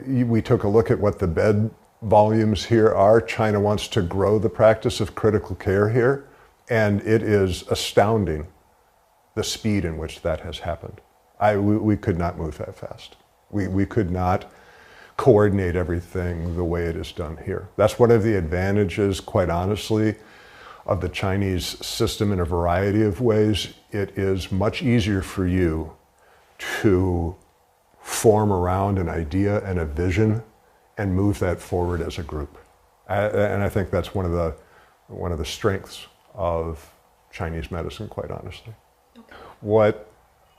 We took a look at what the bed volumes here are. China wants to grow the practice of critical care here, and it is astounding the speed in which that has happened. We could not move that fast. We could not coordinate everything the way it is done here. That's one of the advantages, quite honestly, of the Chinese system in a variety of ways. It is much easier for you to form around an idea and a vision and move that forward as a group. And I think that's one of the strengths of Chinese medicine, quite honestly. Okay. What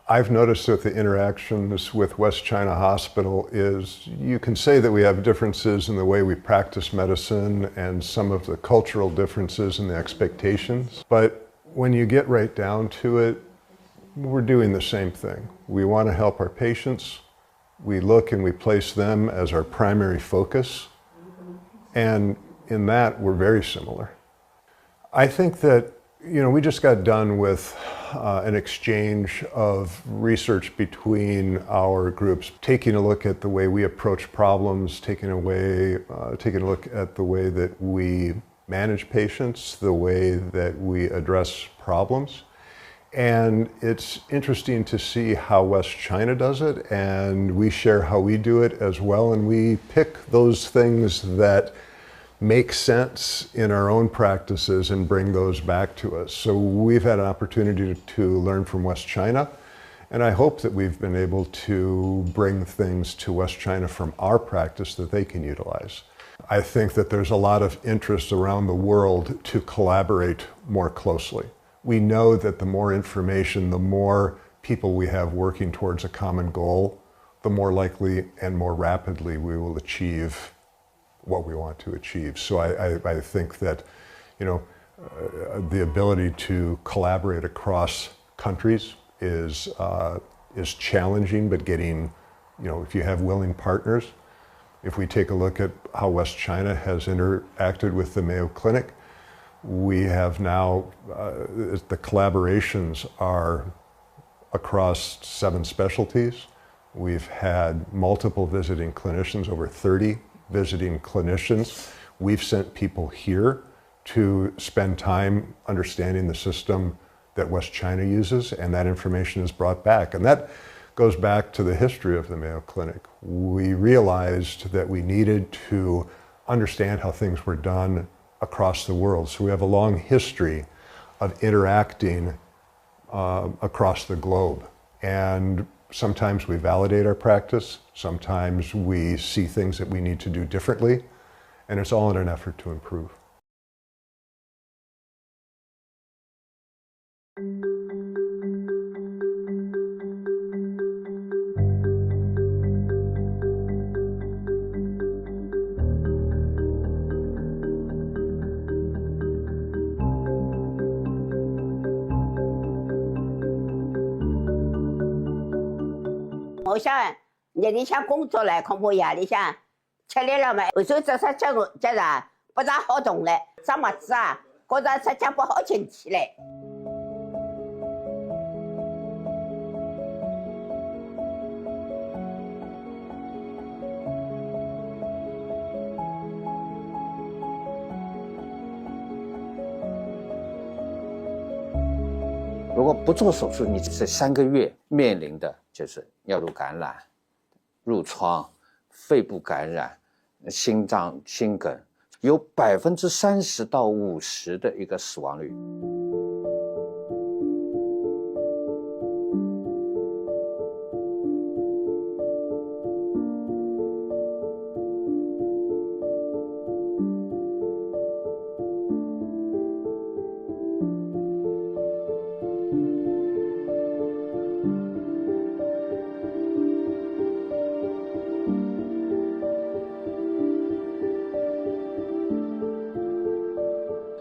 I've noticed with the interactions with West China Hospital is you can say that we have differences in the way we practice medicine and some of the cultural differences and the expectations. But when you get right down to it, we're doing the same thing. We want to help our patients. We look and we place them as our primary focus. And in that, we're very similar. I think that, we just got done with an exchange of research between our groups, taking a look at the way we approach problems, taking a look at the way that we manage patients, the way that we address problems. And it's interesting to see how West China does it, and we share how we do it as well, and we pick those things that make sense in our own practices and bring those back to us. So we've had an opportunity to learn from West China, and I hope that we've been able to bring things to West China from our practice that they can utilize. I think that there's a lot of interest around the world to collaborate more closely. We know that the more information, the more people we have working towards a common goal, the more likely and more rapidly we will achieve what we want to achieve. So I think that, the ability to collaborate across countries is challenging, but getting, if you have willing partners. If we take a look at how West China has interacted with the Mayo Clinic, we have now, the collaborations are across 7 specialties. We've had multiple visiting clinicians, over 30 visiting clinicians. We've sent people here to spend time understanding the system that West China uses, and that information is brought back. And that goes back to the history of the Mayo Clinic. We realized that we needed to understand how things were done across the world. So we have a long history of interacting across the globe. And sometimes we validate our practice, sometimes we see things that we need to do differently, and it's all in an effort to improve.我想热里向工作嘞，恐怕夜里向吃力了嘛，有时候只是脚上不大好动嘞，长麻子啊，觉着只脚不好进去嘞。如果不做手术，你这3个月面临的就是尿路感染、褥疮、肺部感染、心脏心梗，有30%到50%的一个死亡率。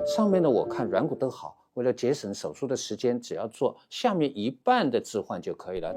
上面呢，我看软骨都好，为了节省手术的时间，只要做下面一半的置换就可以了。